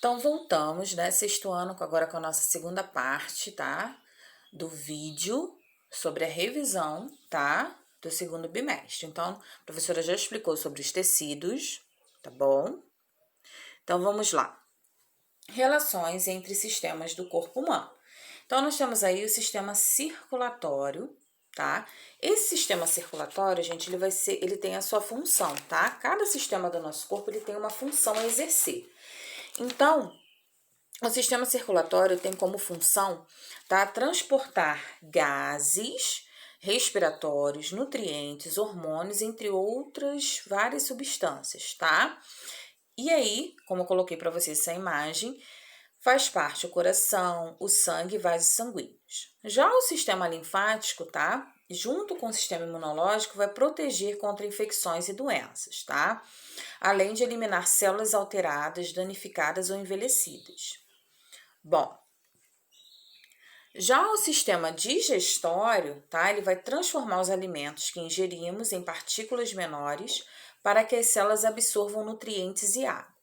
Então, voltamos, né, sexto ano, agora com a nossa segunda parte, tá? Do vídeo sobre a revisão, tá? Do segundo bimestre. Então, a professora já explicou sobre os tecidos, tá bom? Então, vamos lá. Relações entre sistemas do corpo humano. Então, nós temos aí o sistema circulatório, tá? Esse sistema circulatório, gente, ele tem a sua função, tá? Cada sistema do nosso corpo, ele tem uma função a exercer. Então, o sistema circulatório tem como função, tá, transportar gases respiratórios, nutrientes, hormônios, entre outras várias substâncias, tá? E aí, como eu coloquei para vocês essa imagem, faz parte o coração, o sangue e vasos sanguíneos. Já o sistema linfático, tá? Junto com o sistema imunológico, vai proteger contra infecções e doenças, tá? Além de eliminar células alteradas, danificadas ou envelhecidas. Bom, já o sistema digestório, tá? Ele vai transformar os alimentos que ingerimos em partículas menores para que as células absorvam nutrientes e água.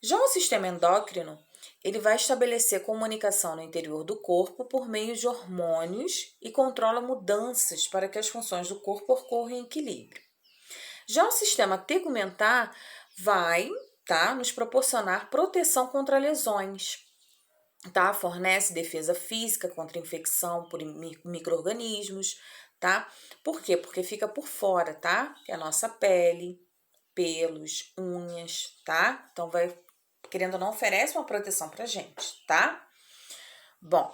Já o sistema endócrino, ele vai estabelecer comunicação no interior do corpo por meio de hormônios e controla mudanças para que as funções do corpo ocorram em equilíbrio. Já o sistema tegumentar vai, tá, nos proporcionar proteção contra lesões, tá? Fornece defesa física contra infecção por micro-organismos, tá? Por quê? Porque fica por fora, tá? Que é a nossa pele, pelos, unhas, tá? Então, vai, querendo ou não, oferece uma proteção pra gente, tá? Bom,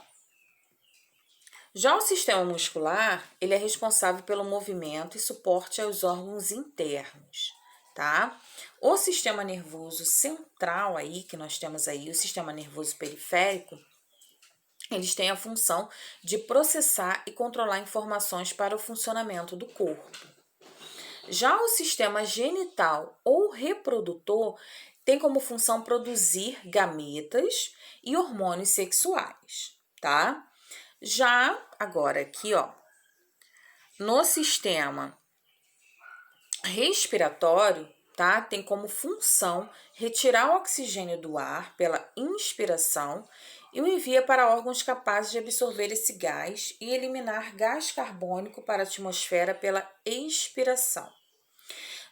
já o sistema muscular, ele é responsável pelo movimento e suporte aos órgãos internos, tá? O sistema nervoso central aí, que nós temos aí, o sistema nervoso periférico, eles têm a função de processar e controlar informações para o funcionamento do corpo. Já o sistema genital ou reprodutor tem como função produzir gametas e hormônios sexuais, tá? Já agora aqui, ó, no sistema respiratório, tá? Tem como função retirar o oxigênio do ar pela inspiração e o envia para órgãos capazes de absorver esse gás e eliminar gás carbônico para a atmosfera pela expiração.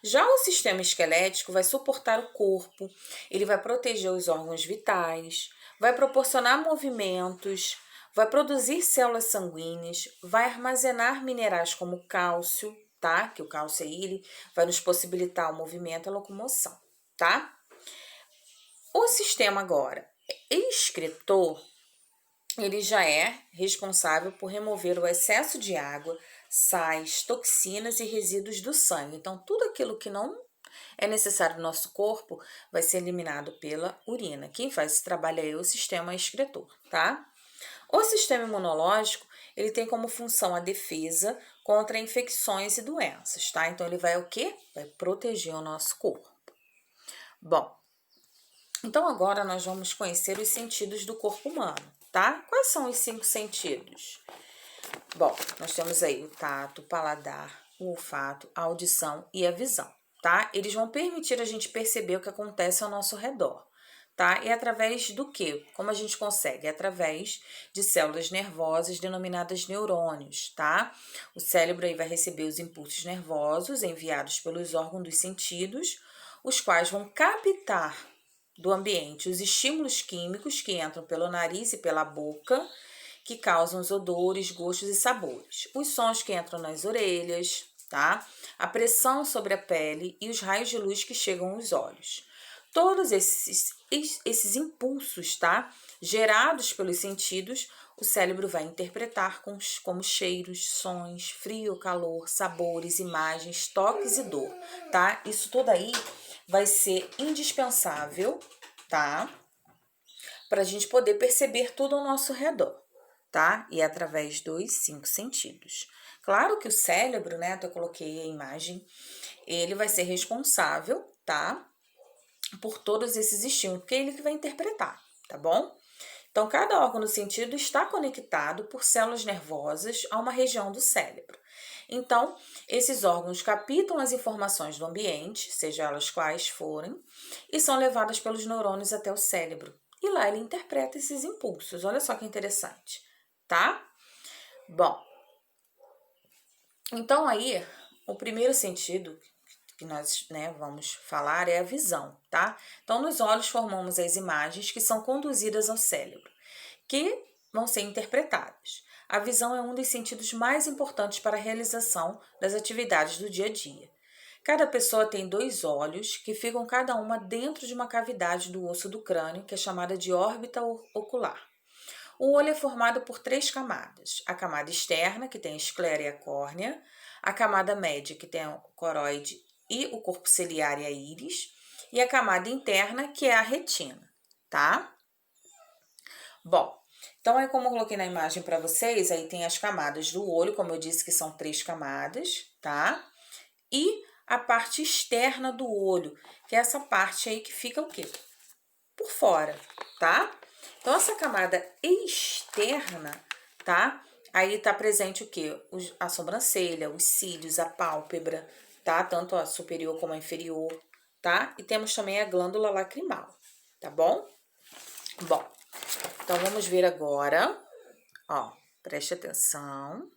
Já o sistema esquelético vai suportar o corpo, ele vai proteger os órgãos vitais, vai proporcionar movimentos, vai produzir células sanguíneas, vai armazenar minerais como cálcio, tá? Que o cálcio aí, ele vai nos possibilitar o movimento e a locomoção, tá? O sistema agora excretor, ele já é responsável por remover o excesso de água, sais, toxinas e resíduos do sangue. Então, tudo aquilo que não é necessário no nosso corpo vai ser eliminado pela urina. Quem faz esse trabalho é o sistema excretor, tá? O sistema imunológico, ele tem como função a defesa contra infecções e doenças, tá? Então, ele vai o quê? Vai proteger o nosso corpo. Bom, então agora nós vamos conhecer os sentidos do corpo humano, tá? Quais são os 5 sentidos? Bom, nós temos aí o tato, o paladar, o olfato, a audição e a visão, tá? Eles vão permitir a gente perceber o que acontece ao nosso redor, tá? E através do quê? Como a gente consegue? Através de células nervosas denominadas neurônios, tá? O cérebro aí vai receber os impulsos nervosos enviados pelos órgãos dos sentidos, os quais vão captar do ambiente os estímulos químicos que entram pelo nariz e pela boca, que causam os odores, gostos e sabores. Os sons que entram nas orelhas, tá? A pressão sobre a pele e os raios de luz que chegam aos olhos. Todos esses impulsos, tá? Gerados pelos sentidos, o cérebro vai interpretar como cheiros, sons, frio, calor, sabores, imagens, toques e dor, tá? Isso tudo aí vai ser indispensável, tá? Para a gente poder perceber tudo ao nosso redor, tá? E é através dos 5 sentidos. Claro que o cérebro, né? Eu coloquei a imagem, ele vai ser responsável, tá? Por todos esses estímulos, porque é ele que vai interpretar, tá bom? Então, cada órgão do sentido está conectado por células nervosas a uma região do cérebro. Então, esses órgãos captam as informações do ambiente, seja elas quais forem, e são levadas pelos neurônios até o cérebro. E lá ele interpreta esses impulsos. Olha só que interessante, tá? Bom, então aí, o primeiro sentido que nós, vamos falar é a visão, tá? Então, nos olhos formamos as imagens que são conduzidas ao cérebro, que vão ser interpretadas. A visão é um dos sentidos mais importantes para a realização das atividades do dia a dia. Cada pessoa tem 2 olhos, que ficam cada uma dentro de uma cavidade do osso do crânio, que é chamada de órbita ocular. O olho é formado por 3 camadas: a camada externa, que tem a esclera e a córnea, a camada média, que tem o coroide e o corpo ciliar e a íris, e a camada interna, que é a retina, tá? Bom, então aí como eu coloquei na imagem para vocês, aí tem as camadas do olho, como eu disse que são 3 camadas, tá? E a parte externa do olho, que é essa parte aí que fica o quê? Por fora, tá? Então, essa camada externa, tá? Aí tá presente o quê? A sobrancelha, os cílios, a pálpebra, tá? Tanto a superior como a inferior, tá? E temos também a glândula lacrimal, tá bom? Bom, então vamos ver agora, ó, preste atenção.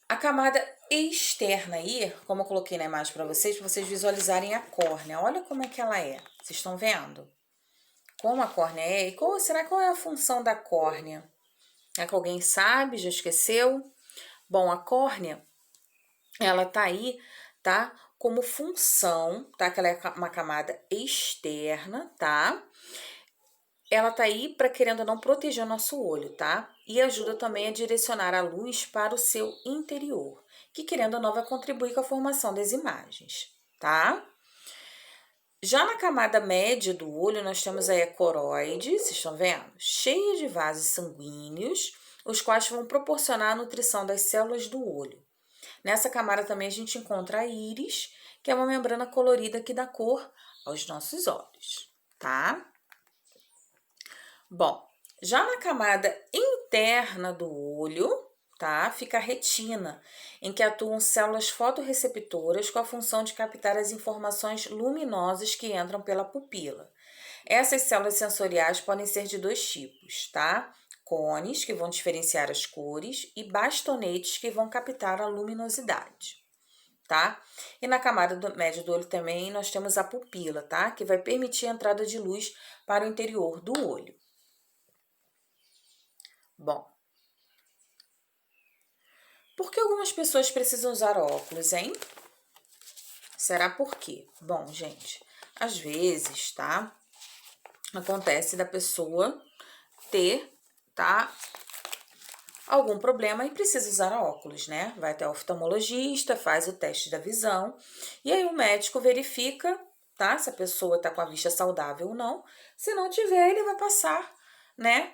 A camada externa aí, como eu coloquei na imagem para vocês visualizarem a córnea. Olha como é que ela é. Vocês estão vendo? Como a córnea é? E qual é a função da córnea? É que alguém sabe? Já esqueceu? Bom, a córnea, ela tá aí, tá? Como função, tá? Que ela é uma camada externa, tá? Ela tá aí para, querendo ou não, proteger o nosso olho, tá? E ajuda também a direcionar a luz para o seu interior, que, querendo ou não, vai contribuir com a formação das imagens, tá? Já na camada média do olho, nós temos aí a coroide, vocês estão vendo? Cheia de vasos sanguíneos, os quais vão proporcionar a nutrição das células do olho. Nessa camada também a gente encontra a íris, que é uma membrana colorida que dá cor aos nossos olhos, tá? Bom, já na camada interna do olho, tá? Fica a retina, em que atuam células fotorreceptoras com a função de captar as informações luminosas que entram pela pupila. Essas células sensoriais podem ser de 2 tipos, tá? Cones, que vão diferenciar as cores, e bastonetes, que vão captar a luminosidade, tá? E na camada média do olho também nós temos a pupila, tá? Que vai permitir a entrada de luz para o interior do olho. Bom, por que algumas pessoas precisam usar óculos, hein? Será por quê? Bom, gente, às vezes, tá? Acontece da pessoa ter, tá? Algum problema e precisa usar óculos, né? Vai até o oftalmologista, faz o teste da visão e aí o médico verifica, tá? Se a pessoa tá com a vista saudável ou não. Se não tiver, ele vai passar, né?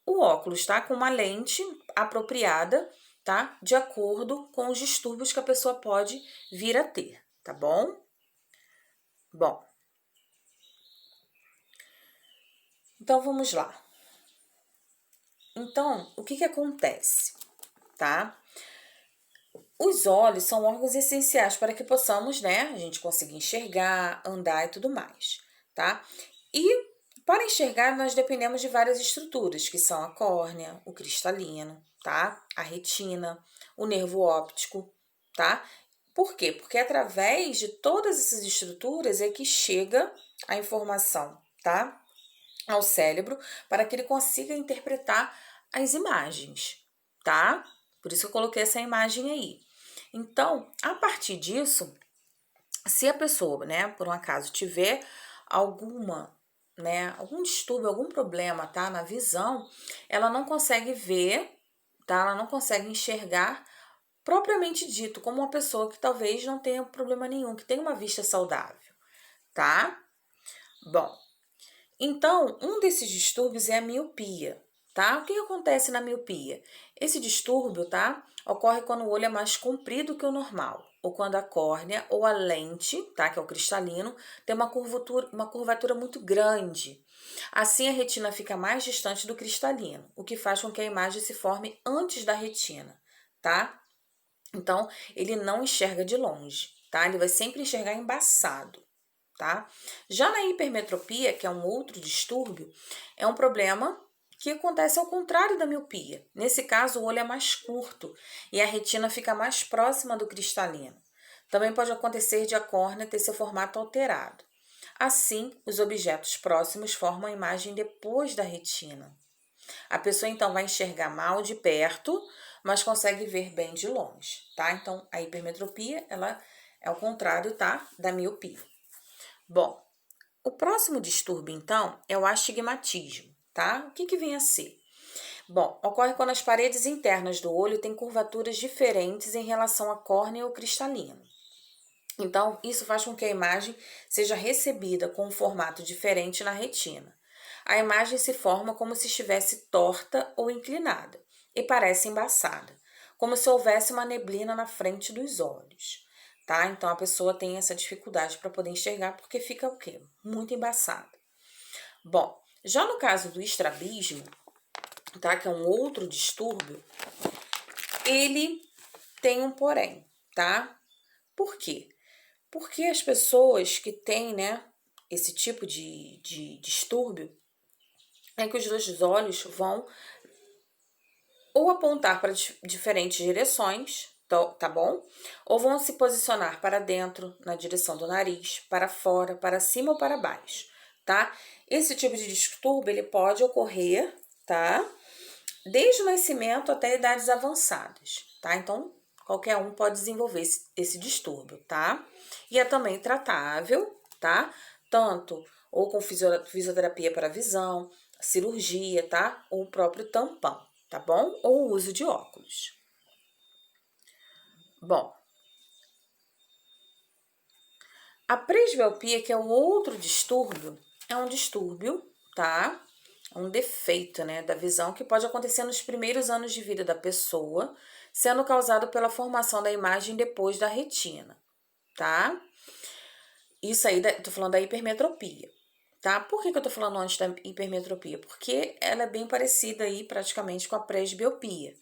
O óculos, tá? Com uma lente apropriada, tá? De acordo com os distúrbios que a pessoa pode vir a ter, tá bom? Bom, então vamos lá. Então, o que acontece, tá? Os olhos são órgãos essenciais para que possamos, né, a gente conseguir enxergar, andar e tudo mais, tá? E para enxergar, nós dependemos de várias estruturas, que são a córnea, o cristalino, tá? A retina, o nervo óptico, tá? Por quê? Porque através de todas essas estruturas é que chega a informação, tá? Ao cérebro, para que ele consiga interpretar as imagens, tá? Por isso eu coloquei essa imagem aí. Então, a partir disso, se a pessoa, né, por um acaso tiver algum distúrbio, algum problema, tá, na visão, ela não consegue ver, tá? Ela não consegue enxergar propriamente dito, como uma pessoa que talvez não tenha problema nenhum, que tenha uma vista saudável, tá? Bom, então, um desses distúrbios é a miopia, tá? O que acontece na miopia? Esse distúrbio, tá? Ocorre quando o olho é mais comprido que o normal. ou quando a córnea ou a lente, tá, que é o cristalino, tem uma curvatura muito grande. Assim, a retina fica mais distante do cristalino, o que faz com que a imagem se forme antes da retina, tá? Então, ele não enxerga de longe, tá? Ele vai sempre enxergar embaçado, tá? Já na hipermetropia, que é um outro distúrbio, é um problema que acontece ao contrário da miopia. Nesse caso, o olho é mais curto e a retina fica mais próxima do cristalino. Também pode acontecer de a córnea ter seu formato alterado. Assim, os objetos próximos formam a imagem depois da retina. A pessoa então vai enxergar mal de perto, mas consegue ver bem de longe, tá? Então, a hipermetropia, ela é o contrário, tá? Da miopia. Bom, o próximo distúrbio, então, é o astigmatismo, tá? O que vem a ser? Bom, ocorre quando as paredes internas do olho têm curvaturas diferentes em relação à córnea ou cristalino. Então, isso faz com que a imagem seja recebida com um formato diferente na retina. A imagem se forma como se estivesse torta ou inclinada e parece embaçada, como se houvesse uma neblina na frente dos olhos, tá? Então, a pessoa tem essa dificuldade para poder enxergar porque fica o quê? Muito embaçada. Bom, já no caso do estrabismo, tá? Que é um outro distúrbio, ele tem um porém, tá? Por quê? Porque as pessoas que têm, né, esse tipo de distúrbio, é que os dois olhos vão ou apontar para diferentes direções, tá bom? Ou vão se posicionar para dentro, na direção do nariz, para fora, para cima ou para baixo, tá? Esse tipo de distúrbio, ele pode ocorrer, tá? Desde o nascimento até idades avançadas, tá? Então, qualquer um pode desenvolver esse distúrbio, tá? E é também tratável, tá? Tanto ou com fisioterapia para visão, cirurgia, tá? Ou o próprio tampão, tá bom? Ou o uso de óculos. Bom, a presbiopia, que é um outro distúrbio, é um distúrbio, tá? Um defeito, né, da visão que pode acontecer nos primeiros anos de vida da pessoa, sendo causado pela formação da imagem depois da retina, tá? Isso aí, tô falando da hipermetropia, tá? Por que eu tô falando antes da hipermetropia? Porque ela é bem parecida aí praticamente com a presbiopia.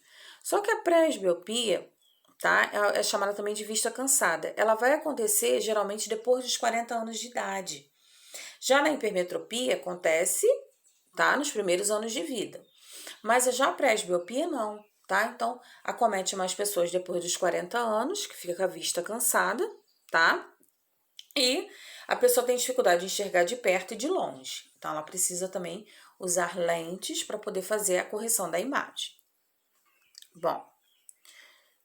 Só que a presbiopia, tá? É chamada também de vista cansada. Ela vai acontecer geralmente depois dos 40 anos de idade. Já na hipermetropia acontece, tá? Nos primeiros anos de vida. Mas já a presbiopia não, tá? Então, acomete mais pessoas depois dos 40 anos, que fica com a vista cansada, tá? E a pessoa tem dificuldade de enxergar de perto e de longe. Então, ela precisa também usar lentes para poder fazer a correção da imagem. Bom,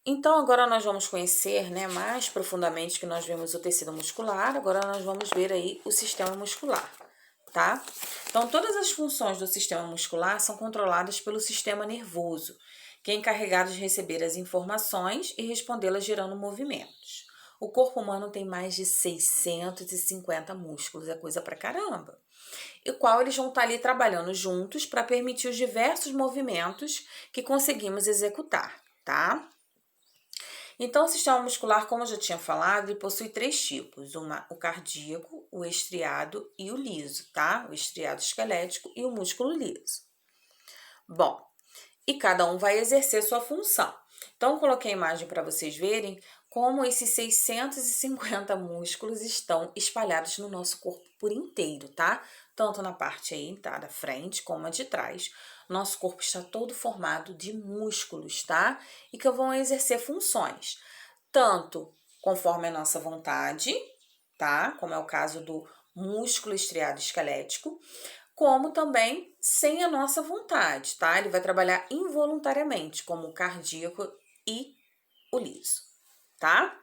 então agora nós vamos conhecer, né, mais profundamente que nós vemos o tecido muscular. Agora nós vamos ver aí o sistema muscular, tá? Então, todas as funções do sistema muscular são controladas pelo sistema nervoso, que é encarregado de receber as informações e respondê-las gerando movimentos. O corpo humano tem mais de 650 músculos, é coisa pra caramba. E qual eles vão estar ali trabalhando juntos para permitir os diversos movimentos que conseguimos executar, tá? Então, o sistema muscular, como eu já tinha falado, ele possui três tipos: o cardíaco, o estriado e o liso, tá? O estriado esquelético e o músculo liso. Bom, e cada um vai exercer sua função. Então, coloquei a imagem para vocês verem como esses 650 músculos estão espalhados no nosso corpo por inteiro, tá? Tanto na parte aí, tá, da frente, como a de trás. Nosso corpo está todo formado de músculos, tá? E que vão exercer funções, tanto conforme a nossa vontade, tá? Como é o caso do músculo estriado esquelético, como também sem a nossa vontade, tá? Ele vai trabalhar involuntariamente, como o cardíaco e o liso, tá?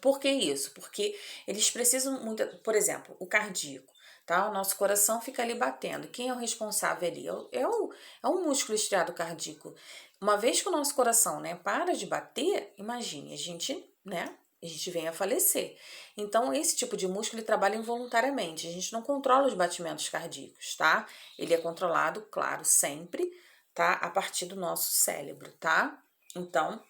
Por que isso? Porque eles precisam muito, por exemplo, o cardíaco, tá? O nosso coração fica ali batendo. Quem é o responsável ali? É o músculo estriado cardíaco. Uma vez que o nosso coração, né, para de bater, imagine, a gente, né, a gente vem a falecer. Então, esse tipo de músculo ele trabalha involuntariamente. A gente não controla os batimentos cardíacos, tá? Ele é controlado, claro, sempre, tá? A partir do nosso cérebro, tá? Então,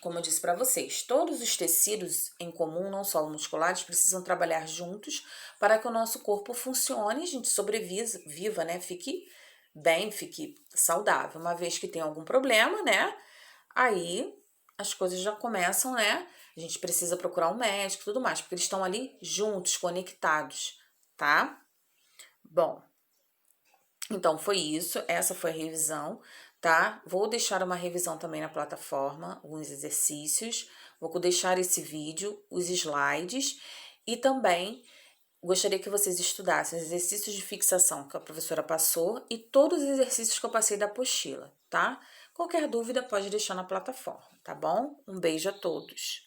como eu disse para vocês, todos os tecidos em comum, não só os musculares, precisam trabalhar juntos para que o nosso corpo funcione, a gente sobreviva, né? Fique bem, fique saudável. Uma vez que tem algum problema, né? Aí as coisas já começam, né? A gente precisa procurar um médico e tudo mais, porque eles estão ali juntos, conectados, tá? Bom, então foi isso, essa foi a revisão, tá? Vou deixar uma revisão também na plataforma, alguns exercícios, vou deixar esse vídeo, os slides e também gostaria que vocês estudassem os exercícios de fixação que a professora passou e todos os exercícios que eu passei da apostila, tá? Qualquer dúvida pode deixar na plataforma, tá bom? Um beijo a todos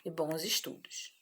e bons estudos!